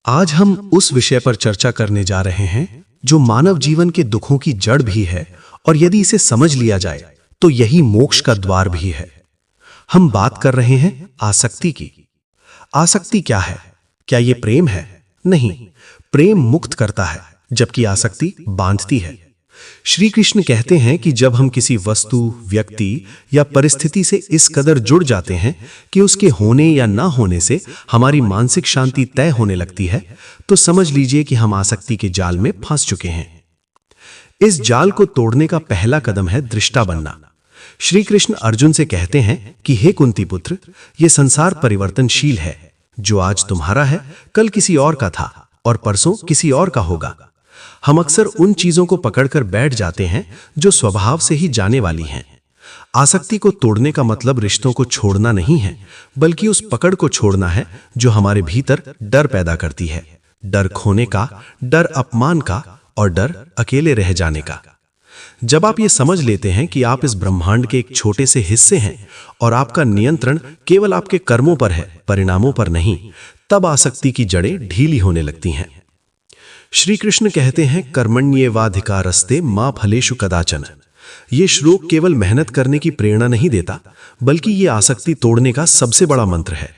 आज हम उस विषय पर चर्चा करने जा रहे हैं जो मानव जीवन के दुखों की जड़ भी है और यदि इसे समझ लिया जाए तो यही मोक्ष का द्वार भी है। हम बात कर रहे हैं आसक्ति की। आसक्ति क्या है? क्या ये प्रेम है? नहीं, प्रेम मुक्त करता है जबकि आसक्ति बांधती है। श्री कृष्ण कहते हैं कि जब हम किसी वस्तु, व्यक्ति या परिस्थिति से इस कदर जुड़ जाते हैं कि उसके होने या ना होने से हमारी मानसिक शांति तय होने लगती है, तो समझ लीजिए कि हम आसक्ति के जाल में फंस चुके हैं। इस जाल को तोड़ने का पहला कदम है दृष्टा बनना। श्री कृष्ण अर्जुन से कहते हैं कि हे कुंती पुत्र, यह संसार परिवर्तनशील है। जो आज तुम्हारा है कल किसी और का था और परसों किसी और का होगा। हम अक्सर उन चीजों को पकड़कर बैठ जाते हैं जो स्वभाव से ही जाने वाली हैं। आसक्ति को तोड़ने का मतलब रिश्तों को छोड़ना नहीं है, बल्कि उस पकड़ को छोड़ना है जो हमारे भीतर डर पैदा करती है। डर खोने का, डर अपमान का और डर अकेले रह जाने का। जब आप ये समझ लेते हैं कि आप इस ब्रह्मांड के एक छोटे से हिस्से हैं और आपका नियंत्रण केवल आपके कर्मों पर है, परिणामों पर नहीं, तब आसक्ति की जड़ें ढीली होने लगती हैं। श्री कृष्ण कहते हैं कर्मण्येवाधिकारस्ते मा फलेषु कदाचन। ये श्लोक केवल मेहनत करने की प्रेरणा नहीं देता, बल्कि ये आसक्ति तोड़ने का सबसे बड़ा मंत्र है।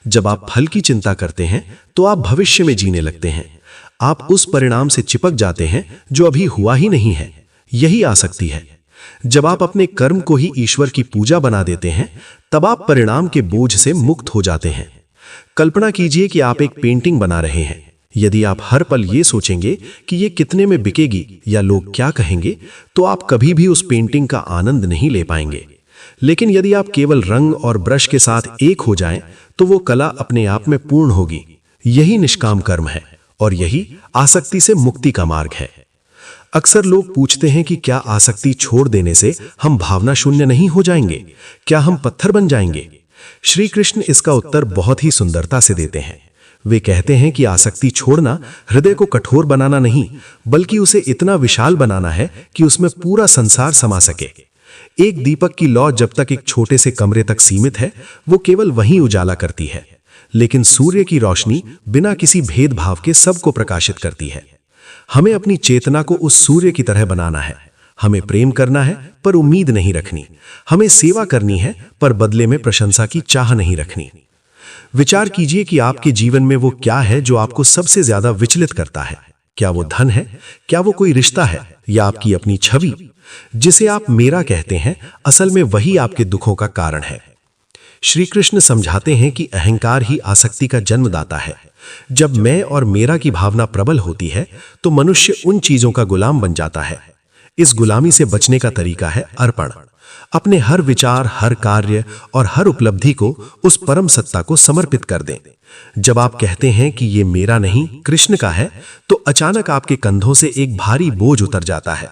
जब आप फल की चिंता करते हैं तो आप भविष्य में जीने लगते हैं। आप उस परिणाम से चिपक जाते हैं जो अभी हुआ ही नहीं है। यही आसक्ति है। जब आप अपने कर्म को ही ईश्वर की पूजा बना देते हैं, तब आप परिणाम के बोझ से मुक्त हो जाते हैं। कल्पना कीजिए कि आप एक पेंटिंग बना रहे हैं। यदि आप हर पल ये सोचेंगे कि ये कितने में बिकेगी या लोग क्या कहेंगे, तो आप कभी भी उस पेंटिंग का आनंद नहीं ले पाएंगे। लेकिन यदि आप केवल रंग और ब्रश के साथ एक हो जाएं, तो वो कला अपने आप में पूर्ण होगी। यही निष्काम कर्म है और यही आसक्ति से मुक्ति का मार्ग है। अक्सर लोग पूछते हैं कि क्या आसक्ति छोड़ देने से हम भावना शून्य नहीं हो जाएंगे? क्या हम पत्थर बन जाएंगे? श्री कृष्ण इसका उत्तर बहुत ही सुंदरता से देते हैं। वे कहते हैं कि आसक्ति छोड़ना हृदय को कठोर बनाना नहीं, बल्कि उसे इतना विशाल बनाना है कि उसमें पूरा संसार समा सके। एक दीपक की लौ जब तक एक छोटे से कमरे तक सीमित है, वो केवल वहीं उजाला करती है, लेकिन सूर्य की रोशनी बिना किसी भेदभाव के सबको प्रकाशित करती है। हमें अपनी चेतना को उस सूर्य की तरह बनाना है। हमें प्रेम करना है पर उम्मीद नहीं रखनी। हमें सेवा करनी है पर बदले में प्रशंसा की चाह नहीं रखनी। विचार कीजिए कि आपके जीवन में वो क्या है जो आपको सबसे ज्यादा विचलित करता है। क्या वो धन है? क्या वो कोई रिश्ता है? या आपकी अपनी छवि? जिसे आप मेरा कहते हैं, असल में वही आपके दुखों का कारण है। श्री कृष्ण समझाते हैं कि अहंकार ही आसक्ति का जन्मदाता है। जब मैं और मेरा की भावना प्रबल होती है, तो मनुष्य उन चीजों का गुलाम बन जाता है। इस गुलामी से बचने का तरीका है अर्पण। अपने हर विचार, हर कार्य और हर उपलब्धि को उस परम सत्ता को समर्पित कर दें। जब आप कहते हैं कि ये मेरा नहीं, कृष्ण का है, तो अचानक आपके कंधों से एक भारी बोझ उतर जाता है।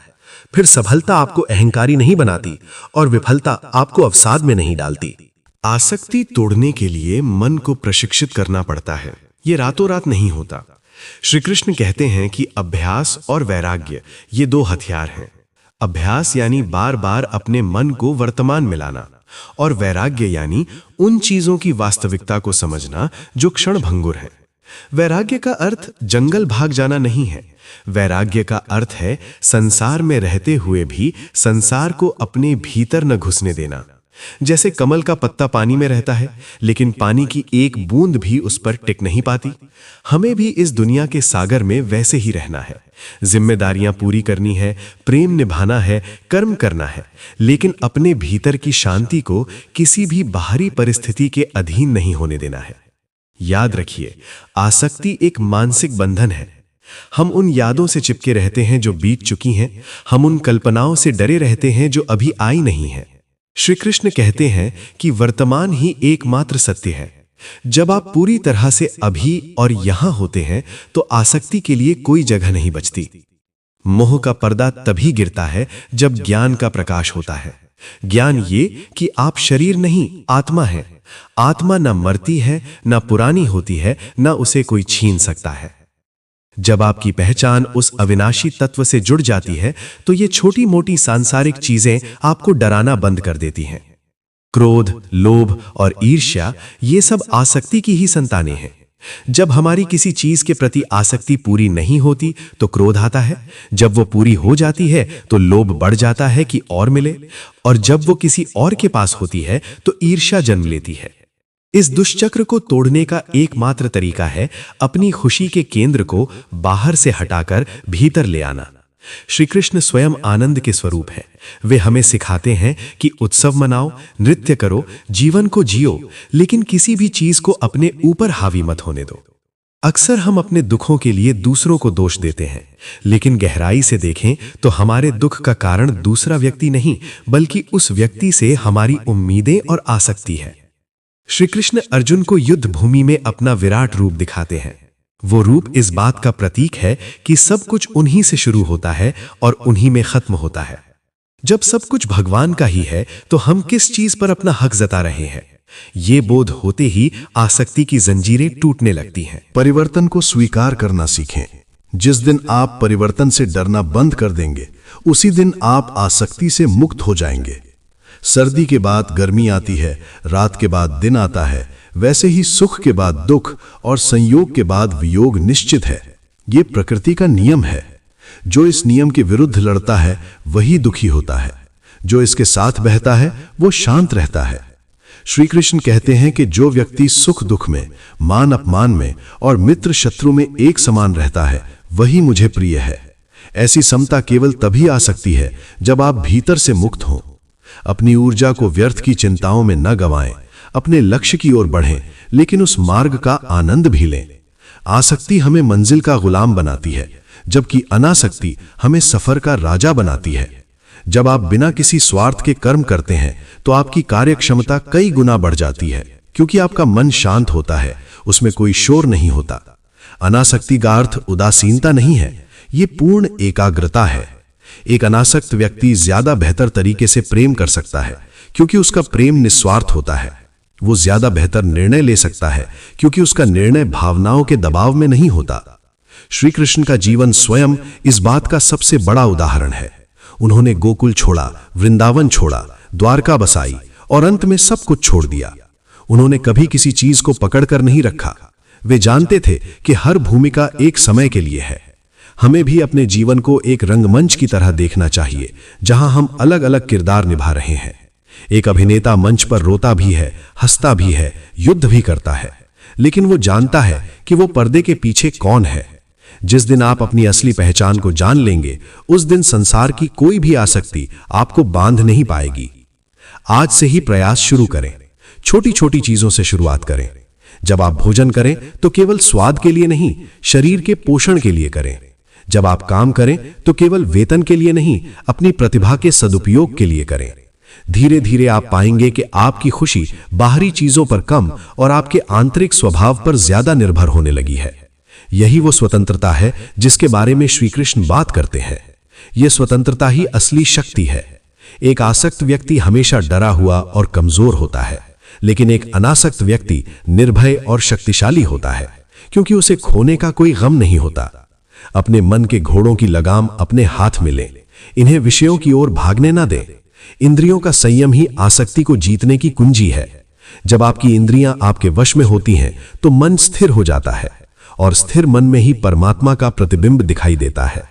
फिर सफलता आपको अहंकारी नहीं बनाती और विफलता आपको अवसाद में नहीं डालती। आसक्ति तोड़ने के लिए मन को प्रशिक्षित करना पड़ता है। ये रातों रात नहीं होता। श्री कृष्ण कहते हैं कि अभ्यास और वैराग्य ये दो हथियार हैं। अभ्यास यानी बार बार अपने मन को वर्तमान में लाना, और वैराग्य यानी उन चीजों की वास्तविकता को समझना जो क्षण भंगुर है। वैराग्य का अर्थ जंगल भाग जाना नहीं है। वैराग्य का अर्थ है संसार में रहते हुए भी संसार को अपने भीतर न घुसने देना। जैसे कमल का पत्ता पानी में रहता है, लेकिन पानी की एक बूंद भी उस पर टिक नहीं पाती। हमें भी इस दुनिया के सागर में वैसे ही रहना है। जिम्मेदारियां पूरी करनी है, प्रेम निभाना है, कर्म करना है, लेकिन अपने भीतर की शांति को किसी भी बाहरी परिस्थिति के अधीन नहीं होने देना है। याद रखिए, आसक्ति एक मानसिक बंधन है। हम उन यादों से चिपके रहते हैं जो बीत चुकी हैं। हम उन कल्पनाओं से डरे रहते हैं जो अभी आई नहीं है। श्री कृष्ण कहते हैं कि वर्तमान ही एकमात्र सत्य है। जब आप पूरी तरह से अभी और यहां होते हैं, तो आसक्ति के लिए कोई जगह नहीं बचती। मोह का पर्दा तभी गिरता है जब ज्ञान का प्रकाश होता है। ज्ञान ये कि आप शरीर नहीं, आत्मा हैं। आत्मा न मरती है, न पुरानी होती है, न उसे कोई छीन सकता है। जब आपकी पहचान उस अविनाशी तत्व से जुड़ जाती है, तो ये छोटी मोटी सांसारिक चीजें आपको डराना बंद कर देती हैं। क्रोध, लोभ और ईर्ष्या ये सब आसक्ति की ही संतानें हैं। जब हमारी किसी चीज के प्रति आसक्ति पूरी नहीं होती तो क्रोध आता है, जब वो पूरी हो जाती है तो लोभ बढ़ जाता है कि और मिले, और जब वो किसी और के पास होती है तो ईर्ष्या जन्म लेती है। इस दुष्चक्र को तोड़ने का एकमात्र तरीका है अपनी खुशी के केंद्र को बाहर से हटाकर भीतर ले आना। श्री कृष्ण स्वयं आनंद के स्वरूप है। वे हमें सिखाते हैं कि उत्सव मनाओ, नृत्य करो, जीवन को जियो, लेकिन किसी भी चीज को अपने ऊपर हावी मत होने दो। अक्सर हम अपने दुखों के लिए दूसरों को दोष देते हैं, लेकिन गहराई से देखें तो हमारे दुख का कारण दूसरा व्यक्ति नहीं, बल्कि उस व्यक्ति से हमारी उम्मीदें और आसक्ति है। श्री कृष्ण अर्जुन को युद्ध भूमि में अपना विराट रूप दिखाते हैं। वो रूप इस बात का प्रतीक है कि सब कुछ उन्हीं से शुरू होता है और उन्हीं में खत्म होता है। जब सब कुछ भगवान का ही है तो हम किस चीज पर अपना हक जता रहे हैं? ये बोध होते ही आसक्ति की जंजीरें टूटने लगती हैं। परिवर्तन को स्वीकार करना सीखें। जिस दिन आप परिवर्तन से डरना बंद कर देंगे, उसी दिन आप आसक्ति से मुक्त हो जाएंगे। सर्दी के बाद गर्मी आती है, रात के बाद दिन आता है, वैसे ही सुख के बाद दुख और संयोग के बाद वियोग निश्चित है। ये प्रकृति का नियम है। जो इस नियम के विरुद्ध लड़ता है वही दुखी होता है, जो इसके साथ बहता है वो शांत रहता है। श्री कृष्ण कहते हैं कि जो व्यक्ति सुख दुख में, मान अपमान में और मित्र शत्रु में एक समान रहता है वही मुझे प्रिय है। ऐसी समता केवल तभी आ सकती है जब आप भीतर से मुक्त हों। अपनी ऊर्जा को व्यर्थ की चिंताओं में न गंवाएं, अपने लक्ष्य की ओर बढ़ें, लेकिन उस मार्ग का आनंद भी लें। आसक्ति हमें मंजिल का गुलाम बनाती है, जबकि अनासक्ति हमें सफर का राजा बनाती है। जब आप बिना किसी स्वार्थ के कर्म करते हैं तो आपकी कार्यक्षमता कई गुना बढ़ जाती है, क्योंकि आपका मन शांत होता है, उसमें कोई शोर नहीं होता। अनासक्ति का अर्थ उदासीनता नहीं है, ये पूर्ण एकाग्रता है। एक अनासक्त व्यक्ति ज्यादा बेहतर तरीके से प्रेम कर सकता है, क्योंकि उसका प्रेम निस्वार्थ होता है। वो ज्यादा बेहतर निर्णय ले सकता है, क्योंकि उसका निर्णय भावनाओं के दबाव में नहीं होता। श्री कृष्ण का जीवन स्वयं इस बात का सबसे बड़ा उदाहरण है। उन्होंने गोकुल छोड़ा, वृंदावन छोड़ा, द्वारका बसाई और अंत में सब कुछ छोड़ दिया। उन्होंने कभी किसी चीज को पकड़कर नहीं रखा। वे जानते थे कि हर भूमिका एक समय के लिए है। हमें भी अपने जीवन को एक रंगमंच की तरह देखना चाहिए, जहां हम अलग अलग किरदार निभा रहे हैं। एक अभिनेता मंच पर रोता भी है, हंसता भी है, युद्ध भी करता है, लेकिन वो जानता है कि वो पर्दे के पीछे कौन है। जिस दिन आप अपनी असली पहचान को जान लेंगे, उस दिन संसार की कोई भी आसक्ति आपको बांध नहीं पाएगी। आज से ही प्रयास शुरू करें। छोटी छोटी चीजों से शुरुआत करें। जब आप भोजन करें तो केवल स्वाद के लिए नहीं, शरीर के पोषण के लिए करें। जब आप काम करें तो केवल वेतन के लिए नहीं, अपनी प्रतिभा के सदुपयोग के लिए करें। धीरे धीरे आप पाएंगे कि आपकी खुशी बाहरी चीजों पर कम और आपके आंतरिक स्वभाव पर ज्यादा निर्भर होने लगी है। यही वो स्वतंत्रता है जिसके बारे में श्री कृष्ण बात करते हैं। यह स्वतंत्रता ही असली शक्ति है। एक आसक्त व्यक्ति हमेशा डरा हुआ और कमजोर होता है, लेकिन एक अनासक्त व्यक्ति निर्भय और शक्तिशाली होता है, क्योंकि उसे खोने का कोई गम नहीं होता। अपने मन के घोड़ों की लगाम अपने हाथ में लें, इन्हें विषयों की ओर भागने ना दें। इंद्रियों का संयम ही आसक्ति को जीतने की कुंजी है। जब आपकी इंद्रियां आपके वश में होती हैं तो मन स्थिर हो जाता है, और स्थिर मन में ही परमात्मा का प्रतिबिंब दिखाई देता है।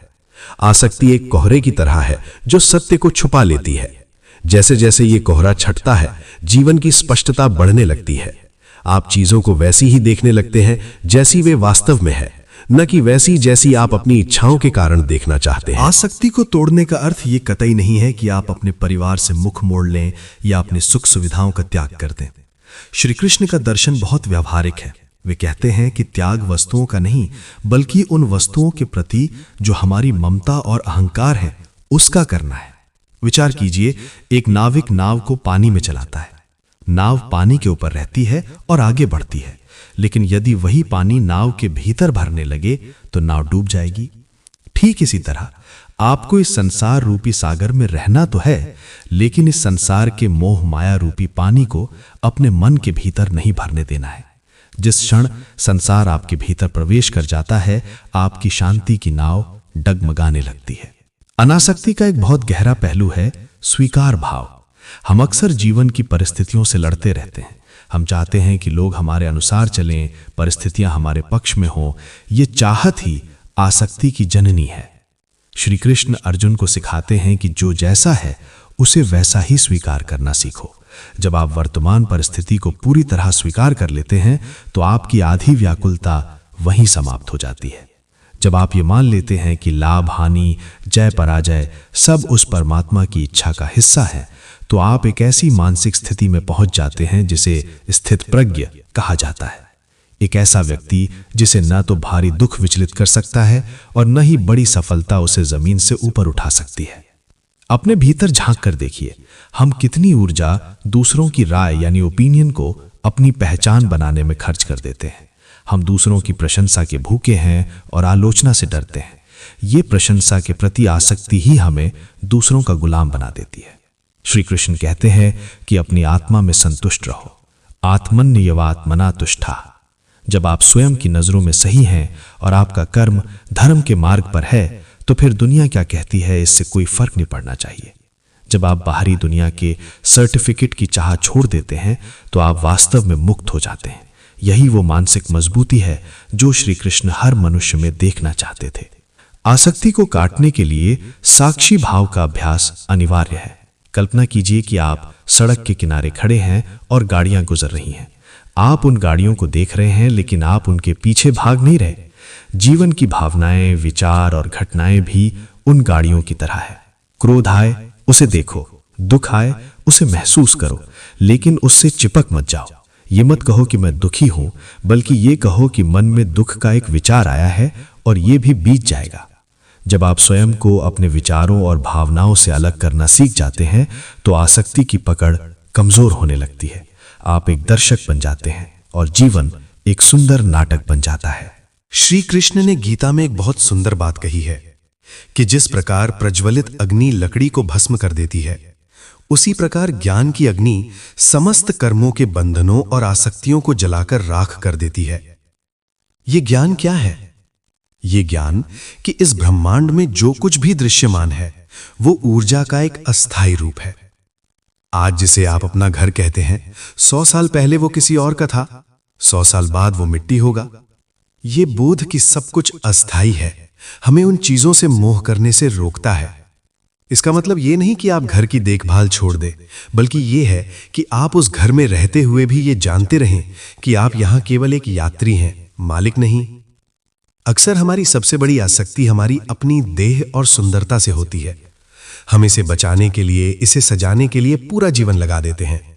आसक्ति एक कोहरे की तरह है जो सत्य को छुपा लेती है। जैसे जैसे ये कोहरा छटता है, जीवन की स्पष्टता बढ़ने लगती है। आप चीजों को वैसी ही देखने लगते हैं जैसी वे वास्तव में है, न कि वैसी जैसी आप अपनी इच्छाओं के कारण देखना चाहते हैं। आसक्ति को तोड़ने का अर्थ ये कतई नहीं है कि आप अपने परिवार से मुख मोड़ लें या अपने सुख सुविधाओं का त्याग कर दें। श्री कृष्ण का दर्शन बहुत व्यावहारिक है। वे कहते हैं कि त्याग वस्तुओं का नहीं, बल्कि उन वस्तुओं के प्रति जो हमारी ममता और अहंकार है उसका करना है। विचार कीजिए, एक नाविक नाव को पानी में चलाता है। नाव पानी के ऊपर रहती है और आगे बढ़ती है, लेकिन यदि वही पानी नाव के भीतर भरने लगे तो नाव डूब जाएगी। ठीक इसी तरह आपको इस संसार रूपी सागर में रहना तो है, लेकिन इस संसार के मोह माया रूपी पानी को अपने मन के भीतर नहीं भरने देना है। जिस क्षण संसार आपके भीतर प्रवेश कर जाता है, आपकी शांति की नाव डगमगाने लगती है। अनासक्ति का एक बहुत गहरा पहलू है स्वीकार भाव। हम अक्सर जीवन की परिस्थितियों से लड़ते रहते हैं। हम चाहते हैं कि लोग हमारे अनुसार चलें, परिस्थितियां हमारे पक्ष में हों। ये चाहत ही आसक्ति की जननी है। श्री कृष्ण अर्जुन को सिखाते हैं कि जो जैसा है उसे वैसा ही स्वीकार करना सीखो। जब आप वर्तमान परिस्थिति को पूरी तरह स्वीकार कर लेते हैं तो आपकी आधी व्याकुलता वहीं समाप्त हो जाती है। जब आप ये मान लेते हैं कि लाभ हानि, जय पराजय सब उस परमात्मा की इच्छा का हिस्सा है, तो आप एक ऐसी मानसिक स्थिति में पहुंच जाते हैं जिसे स्थित प्रज्ञ कहा जाता है। एक ऐसा व्यक्ति जिसे न तो भारी दुख विचलित कर सकता है और न ही बड़ी सफलता उसे जमीन से ऊपर उठा सकती है। अपने भीतर झांक कर देखिए, हम कितनी ऊर्जा दूसरों की राय यानी ओपिनियन को अपनी पहचान बनाने में खर्च कर देते हैं। हम दूसरों की प्रशंसा के भूखे हैं और आलोचना से डरते हैं। ये प्रशंसा के प्रति आसक्ति ही हमें दूसरों का गुलाम बना देती है। श्री कृष्ण कहते हैं कि अपनी आत्मा में संतुष्ट रहो, आत्मन्यवात्मना तुष्टा। जब आप स्वयं की नजरों में सही हैं और आपका कर्म धर्म के मार्ग पर है, तो फिर दुनिया क्या कहती है इससे कोई फर्क नहीं पड़ना चाहिए। जब आप बाहरी दुनिया के सर्टिफिकेट की चाह छोड़ देते हैं तो आप वास्तव में मुक्त हो जाते हैं। यही वो मानसिक मजबूती है जो श्री कृष्ण हर मनुष्य में देखना चाहते थे। आसक्ति को काटने के लिए साक्षी भाव का अभ्यास अनिवार्य है। कल्पना कीजिए कि आप सड़क के किनारे खड़े हैं और गाड़ियां गुजर रही हैं। आप उन गाड़ियों को देख रहे हैं, लेकिन आप उनके पीछे भाग नहीं रहे। जीवन की भावनाएं, विचार और घटनाएं भी उन गाड़ियों की तरह है। क्रोध आए उसे देखो, दुख आए उसे महसूस करो, लेकिन उससे चिपक मत जाओ। ये मत कहो कि मैं दुखी हूं, बल्कि ये कहो कि मन में दुख का एक विचार आया है और ये भी बीत जाएगा। जब आप स्वयं को अपने विचारों और भावनाओं से अलग करना सीख जाते हैं तो आसक्ति की पकड़ कमजोर होने लगती है। आप एक दर्शक बन जाते हैं और जीवन एक सुंदर नाटक बन जाता है। श्री कृष्ण ने गीता में एक बहुत सुंदर बात कही है कि जिस प्रकार प्रज्वलित अग्नि लकड़ी को भस्म कर देती है, उसी प्रकार ज्ञान की अग्नि समस्त कर्मों के बंधनों और आसक्तियों को जलाकर राख कर देती है। यह ज्ञान क्या है? यह ज्ञान कि इस ब्रह्मांड में जो कुछ भी दृश्यमान है वो ऊर्जा का एक अस्थायी रूप है। आज जिसे आप अपना घर कहते हैं, 100 साल पहले वो किसी और का था, 100 साल बाद वो मिट्टी होगा। ये बोध कि सब कुछ अस्थायी है हमें उन चीजों से मोह करने से रोकता है। इसका मतलब ये नहीं कि आप घर की देखभाल छोड़ दें, बल्कि ये है कि आप उस घर में रहते हुए भी ये जानते रहें कि आप यहां केवल एक यात्री हैं, मालिक नहीं। अक्सर हमारी सबसे बड़ी आसक्ति हमारी अपनी देह और सुंदरता से होती है। हम इसे बचाने के लिए, इसे सजाने के लिए पूरा जीवन लगा देते हैं।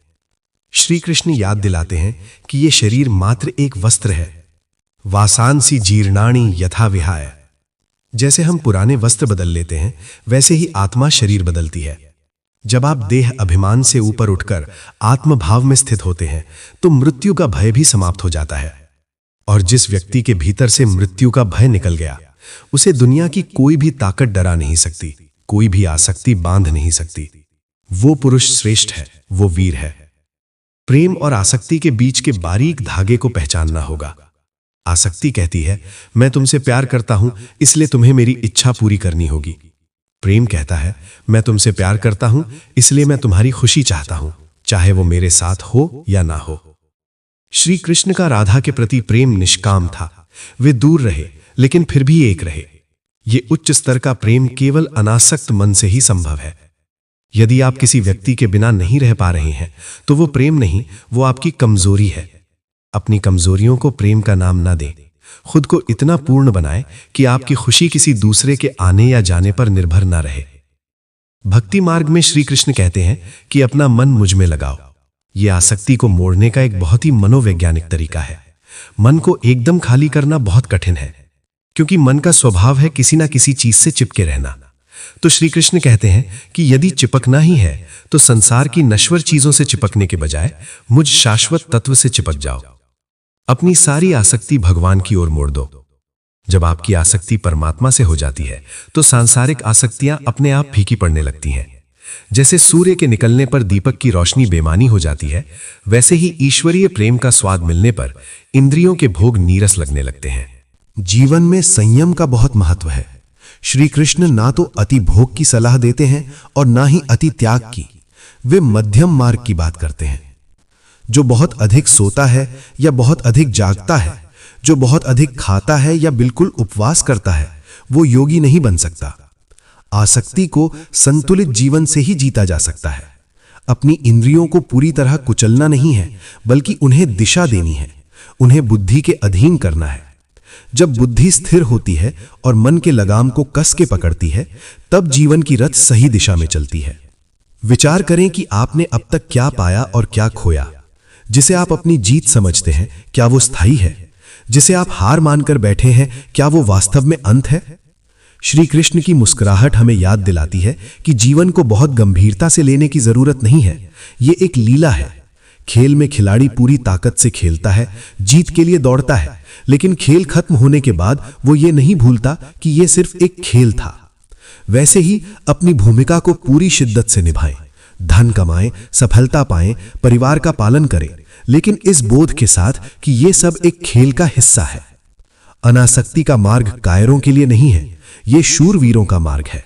श्री कृष्ण याद दिलाते हैं कि यह शरीर मात्र एक वस्त्र है। वासांसी जीर्णानि यथा विहाय। जैसे हम पुराने वस्त्र बदल लेते हैं, वैसे ही आत्मा शरीर बदलती है। जब आप देह अभिमान से ऊपर उठकर आत्मभाव में स्थित होते हैं तो मृत्यु का भय भी समाप्त हो जाता है। और जिस व्यक्ति के भीतर से मृत्यु का भय निकल गया, उसे दुनिया की कोई भी ताकत डरा नहीं सकती, कोई भी आसक्ति बांध नहीं सकती। वो पुरुष श्रेष्ठ है, वो वीर है। प्रेम और आसक्ति के बीच के बारीक धागे को पहचानना होगा। आसक्ति कहती है मैं तुमसे प्यार करता हूं, इसलिए तुम्हें मेरी इच्छा पूरी करनी होगी। प्रेम कहता है मैं तुमसे प्यार करता हूं, इसलिए मैं तुम्हारी खुशी चाहता हूं, चाहे वो मेरे साथ हो या ना हो। श्री कृष्ण का राधा के प्रति प्रेम निष्काम था। वे दूर रहे लेकिन फिर भी एक रहे। ये उच्च स्तर का प्रेम केवल अनासक्त मन से ही संभव है। यदि आप किसी व्यक्ति के बिना नहीं रह पा रहे हैं तो वो प्रेम नहीं, वो आपकी कमजोरी है। अपनी कमजोरियों को प्रेम का नाम ना दें। खुद को इतना पूर्ण बनाएं कि आपकी खुशी किसी दूसरे के आने या जाने पर निर्भर ना रहे। भक्ति मार्ग में श्री कृष्ण कहते हैं कि अपना मन मुझ में लगाओ। यह आसक्ति को मोड़ने का एक बहुत ही मनोवैज्ञानिक तरीका है। मन को एकदम खाली करना बहुत कठिन है, क्योंकि मन का स्वभाव है किसी ना किसी चीज से चिपके रहना। तो श्री कृष्ण कहते हैं कि यदि चिपकना ही है तो संसार की नश्वर चीजों से चिपकने के बजाय मुझ शाश्वत तत्व से चिपक जाओ। अपनी सारी आसक्ति भगवान की ओर मोड़ दो। जब आपकी आसक्ति परमात्मा से हो जाती है तो सांसारिक आसक्तियां अपने आप फीकी पड़ने लगती हैं। जैसे सूर्य के निकलने पर दीपक की रोशनी बेमानी हो जाती है, वैसे ही ईश्वरीय प्रेम का स्वाद मिलने पर इंद्रियों के भोग नीरस लगने लगते हैं। जीवन में संयम का बहुत महत्व है। श्री कृष्ण ना तो अति भोग की सलाह देते हैं और ना ही अति त्याग की। वे मध्यम मार्ग की बात करते हैं। जो बहुत अधिक सोता है या बहुत अधिक जागता है, जो बहुत अधिक खाता है या बिल्कुल उपवास करता है, वो योगी नहीं बन सकता। आसक्ति को संतुलित जीवन से ही जीता जा सकता है। अपनी इंद्रियों को पूरी तरह कुचलना नहीं है, बल्कि उन्हें दिशा देनी है, उन्हें बुद्धि के अधीन करना है। जब बुद्धि स्थिर होती है और मन के लगाम को कस के पकड़ती है, तब जीवन की रथ सही दिशा में चलती है। विचार करें कि आपने अब तक क्या पाया और क्या खोया। जिसे आप अपनी जीत समझते हैं, क्या वो स्थायी है? जिसे आप हार मानकर बैठे हैं, क्या वो वास्तव में अंत है? श्री कृष्ण की मुस्कुराहट हमें याद दिलाती है कि जीवन को बहुत गंभीरता से लेने की जरूरत नहीं है। ये एक लीला है। खेल में खिलाड़ी पूरी ताकत से खेलता है, जीत के लिए दौड़ता है, लेकिन खेल खत्म होने के बाद वो ये नहीं भूलता कि ये सिर्फ एक खेल था। वैसे ही अपनी भूमिका को पूरी शिद्दत से निभाएं, धन कमाएं, सफलता पाएं, परिवार का पालन करें, लेकिन इस बोध के साथ कि ये सब एक खेल का हिस्सा है। अनासक्ति का मार्ग कायरों के लिए नहीं है, ये शूरवीरों का मार्ग है।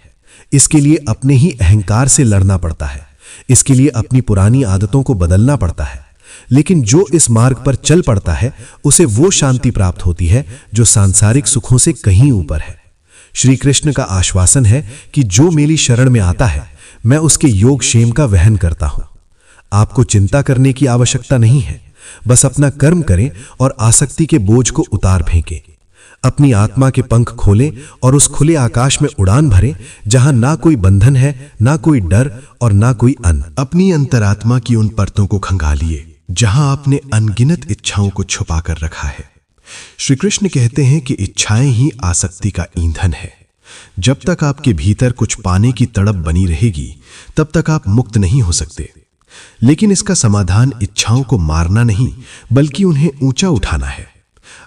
इसके लिए अपने ही अहंकार से लड़ना पड़ता है, इसके लिए अपनी पुरानी आदतों को बदलना पड़ता है। लेकिन जो इस मार्ग पर चल पड़ता है, उसे वो शांति प्राप्त होती है जो सांसारिक सुखों से कहीं ऊपर है। श्री कृष्ण का आश्वासन है कि जो मेरी शरण में आता है, मैं उसके योग क्षेम का वहन करता हूं। आपको चिंता करने की आवश्यकता नहीं है, बस अपना कर्म करें और आसक्ति के बोझ को उतार फेंकें। अपनी आत्मा के पंख खोलें और उस खुले आकाश में उड़ान भरें, जहां ना कोई बंधन है, ना कोई डर और ना कोई अन्न। अपनी अंतरात्मा की उन परतों को खंगालिए जहां आपने अनगिनत इच्छाओं को छुपा कर रखा है। श्री कृष्ण कहते हैं कि इच्छाएं ही आसक्ति का ईंधन है। जब तक आपके भीतर कुछ पाने की तड़प बनी रहेगी, तब तक आप मुक्त नहीं हो सकते। लेकिन इसका समाधान इच्छाओं को मारना नहीं, बल्कि उन्हें ऊंचा उठाना है।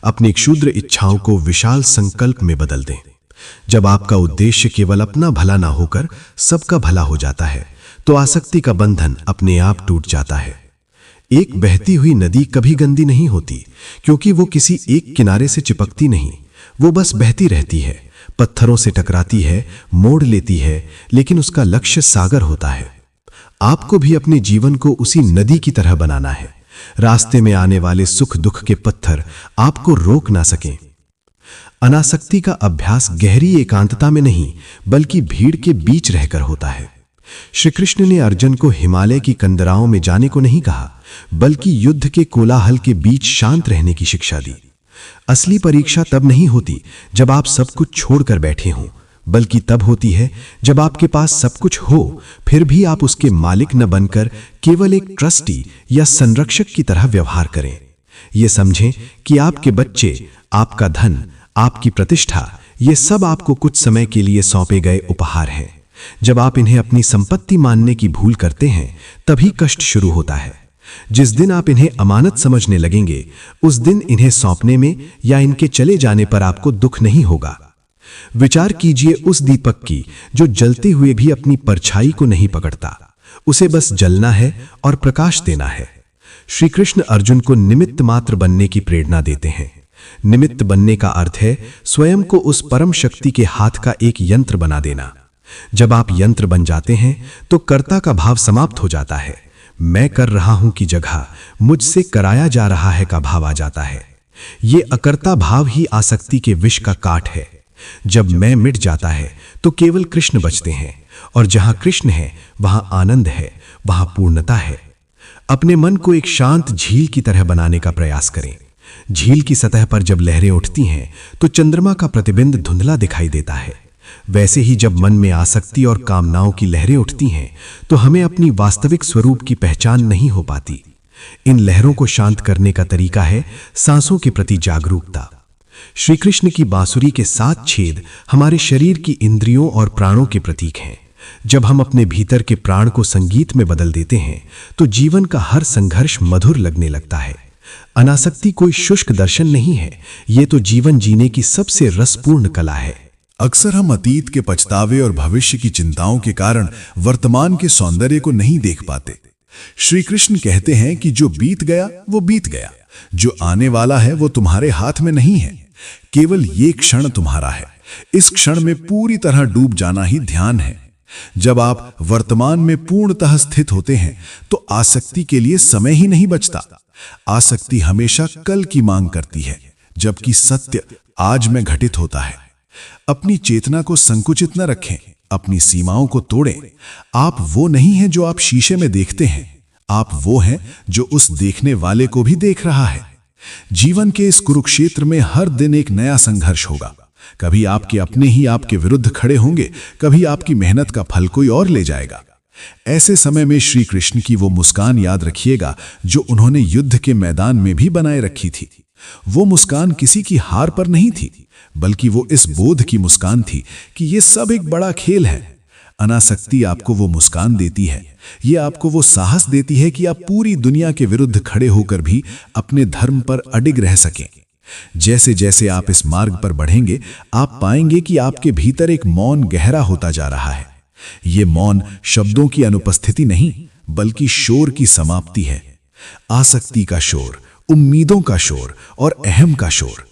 अपनी क्षुद्र इच्छाओं को विशाल संकल्प में बदल दें। जब आपका उद्देश्य केवल अपना भला ना होकर सबका भला हो जाता है, तो आसक्ति का बंधन अपने आप टूट जाता है। एक बहती हुई नदी कभी गंदी नहीं होती, क्योंकि वो किसी एक किनारे से चिपकती नहीं, वो बस बहती रहती है, पत्थरों से टकराती है, मोड़ लेती है, लेकिन उसका लक्ष्य सागर होता है। आपको भी अपने जीवन को उसी नदी की तरह बनाना है। रास्ते में आने वाले सुख दुख के पत्थर आपको रोक ना सकें। अनासक्ति का अभ्यास गहरी एकांतता में नहीं, बल्कि भीड़ के बीच रहकर होता है। श्री कृष्ण ने अर्जुन को हिमालय की कंदराओं में जाने को नहीं कहा, बल्कि युद्ध के कोलाहल के बीच शांत रहने की शिक्षा दी। असली परीक्षा तब नहीं होती जब आप सब कुछ छोड़कर बैठे हों, बल्कि तब होती है जब आपके पास सब कुछ हो, फिर भी आप उसके मालिक न बनकर केवल एक ट्रस्टी या संरक्षक की तरह व्यवहार करें। ये समझें कि आपके बच्चे, आपका धन, आपकी प्रतिष्ठा, ये सब आपको कुछ समय के लिए सौंपे गए उपहार हैं। जब आप इन्हें अपनी संपत्ति मानने की भूल करते हैं, तभी कष्ट शुरू होता है। जिस दिन आप इन्हें अमानत समझने लगेंगे, उस दिन इन्हें सौंपने में या इनके चले जाने पर आपको दुख नहीं होगा। विचार कीजिए उस दीपक की जो जलते हुए भी अपनी परछाई को नहीं पकड़ता। उसे बस जलना है और प्रकाश देना है। श्री कृष्ण अर्जुन को निमित्त मात्र बनने की प्रेरणा देते हैं। निमित्त बनने का अर्थ है स्वयं को उस परम शक्ति के हाथ का एक यंत्र बना देना। जब आप यंत्र बन जाते हैं, तो कर्ता का भाव समाप्त हो जाता है। मैं कर रहा हूं की जगह मुझसे कराया जा रहा है का भाव आ जाता है। ये अकर्ता भाव ही आसक्ति के विष का काट है। जब मैं मिट जाता है, तो केवल कृष्ण बचते हैं, और जहां कृष्ण है वहां आनंद है, वहां पूर्णता है। अपने मन को एक शांत झील की तरह बनाने का प्रयास करें। झील की सतह पर जब लहरें उठती हैं, तो चंद्रमा का प्रतिबिंब धुंधला दिखाई देता है। वैसे ही जब मन में आसक्ति और कामनाओं की लहरें उठती हैं, तो हमें अपनी वास्तविक स्वरूप की पहचान नहीं हो पाती। इन लहरों को शांत करने का तरीका है सांसों के प्रति जागरूकता। श्री कृष्ण की बांसुरी के 7 छेद हमारे शरीर की इंद्रियों और प्राणों के प्रतीक हैं। जब हम अपने भीतर के प्राण को संगीत में बदल देते हैं, तो जीवन का हर संघर्ष मधुर लगने लगता है। अनासक्ति कोई शुष्क दर्शन नहीं है, ये तो जीवन जीने की सबसे रसपूर्ण कला है। अक्सर हम अतीत के पछतावे और भविष्य की चिंताओं के कारण वर्तमान के सौंदर्य को नहीं देख पाते। श्री कृष्ण कहते हैं कि जो बीत गया वो बीत गया, जो आने वाला है वो तुम्हारे हाथ में नहीं है, केवल ये क्षण तुम्हारा है। इस क्षण में पूरी तरह डूब जाना ही ध्यान है। जब आप वर्तमान में पूर्णतः स्थित होते हैं तो आसक्ति के लिए समय ही नहीं बचता। आसक्ति हमेशा कल की मांग करती है, जबकि सत्य आज में घटित होता है। अपनी चेतना को संकुचित न रखें, अपनी सीमाओं को तोड़ें। आप वो नहीं हैं जो आप शीशे में देखते हैं, आप वो हैं जो उस देखने वाले को भी देख रहा है। जीवन के इस कुरुक्षेत्र में हर दिन एक नया संघर्ष होगा। कभी आपके अपने ही आपके विरुद्ध खड़े होंगे, कभी आपकी मेहनत का फल कोई और ले जाएगा। ऐसे समय में श्री कृष्ण की वो मुस्कान याद रखिएगा जो उन्होंने युद्ध के मैदान में भी बनाए रखी थी। वो मुस्कान किसी की हार पर नहीं थी, बल्कि वो इस बोध की मुस्कान थी कि ये सब एक बड़ा खेल है। अनासक्ति आपको वो मुस्कान देती है, ये आपको वो साहस देती है कि आप पूरी दुनिया के विरुद्ध खड़े होकर भी अपने धर्म पर अडिग रह सकें। जैसे जैसे आप इस मार्ग पर बढ़ेंगे, आप पाएंगे कि आपके भीतर एक मौन गहरा होता जा रहा है। ये मौन शब्दों की अनुपस्थिति नहीं, बल्कि शोर की समाप्ति है। आसक्ति का शोर, उम्मीदों का शोर और अहम का शोर।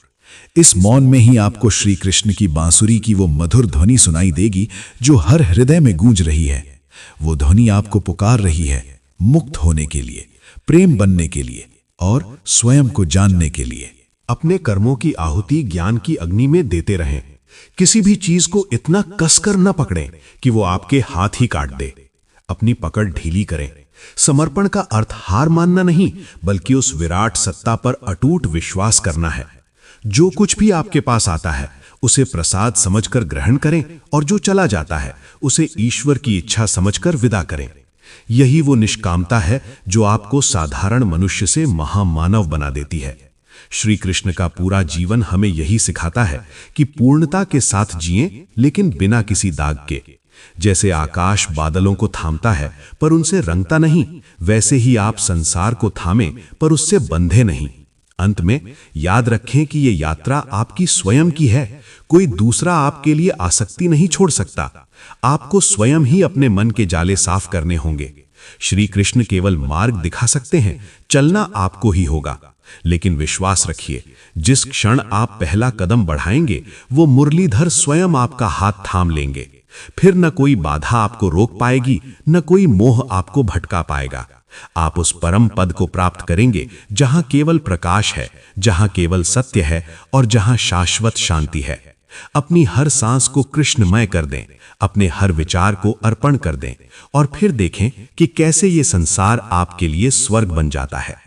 इस मौन में ही आपको श्री कृष्ण की बांसुरी की वो मधुर ध्वनि सुनाई देगी जो हर हृदय में गूंज रही है। वो ध्वनि आपको पुकार रही है मुक्त होने के लिए, प्रेम बनने के लिए और स्वयं को जानने के लिए। अपने कर्मों की आहुति ज्ञान की अग्नि में देते रहें। किसी भी चीज को इतना कसकर न पकड़ें कि वो आपके हाथ ही काट दे। अपनी पकड़ ढीली करें। समर्पण का अर्थ हार मानना नहीं, बल्कि उस विराट सत्ता पर अटूट विश्वास करना है। जो कुछ भी आपके पास आता है उसे प्रसाद समझकर ग्रहण करें और जो चला जाता है उसे ईश्वर की इच्छा समझकर विदा करें। यही वो निष्कामता है जो आपको साधारण मनुष्य से महामानव बना देती है। श्री कृष्ण का पूरा जीवन हमें यही सिखाता है कि पूर्णता के साथ जिएं, लेकिन बिना किसी दाग के। जैसे आकाश बादलों को थामता है पर उनसे रंगता नहीं, वैसे ही आप संसार को थामें पर उससे बंधे नहीं। अंत में याद रखें कि ये यात्रा आपकी स्वयं की है। कोई दूसरा आपके लिए आसक्ति नहीं छोड़ सकता। आपको स्वयं ही अपने मन के जाले साफ करने होंगे। श्री कृष्ण केवल मार्ग दिखा सकते हैं, चलना आपको ही होगा। लेकिन विश्वास रखिए, जिस क्षण आप पहला कदम बढ़ाएंगे वो मुरलीधर स्वयं आपका हाथ थाम लेंगे। फिर न कोई बाधा आपको रोक पाएगी, न कोई मोह आपको भटका पाएगा। आप उस परम पद को प्राप्त करेंगे जहां केवल प्रकाश है, जहां केवल सत्य है और जहां शाश्वत शांति है। अपनी हर सांस को कृष्णमय कर दें, अपने हर विचार को अर्पण कर दें और फिर देखें कि कैसे ये संसार आपके लिए स्वर्ग बन जाता है।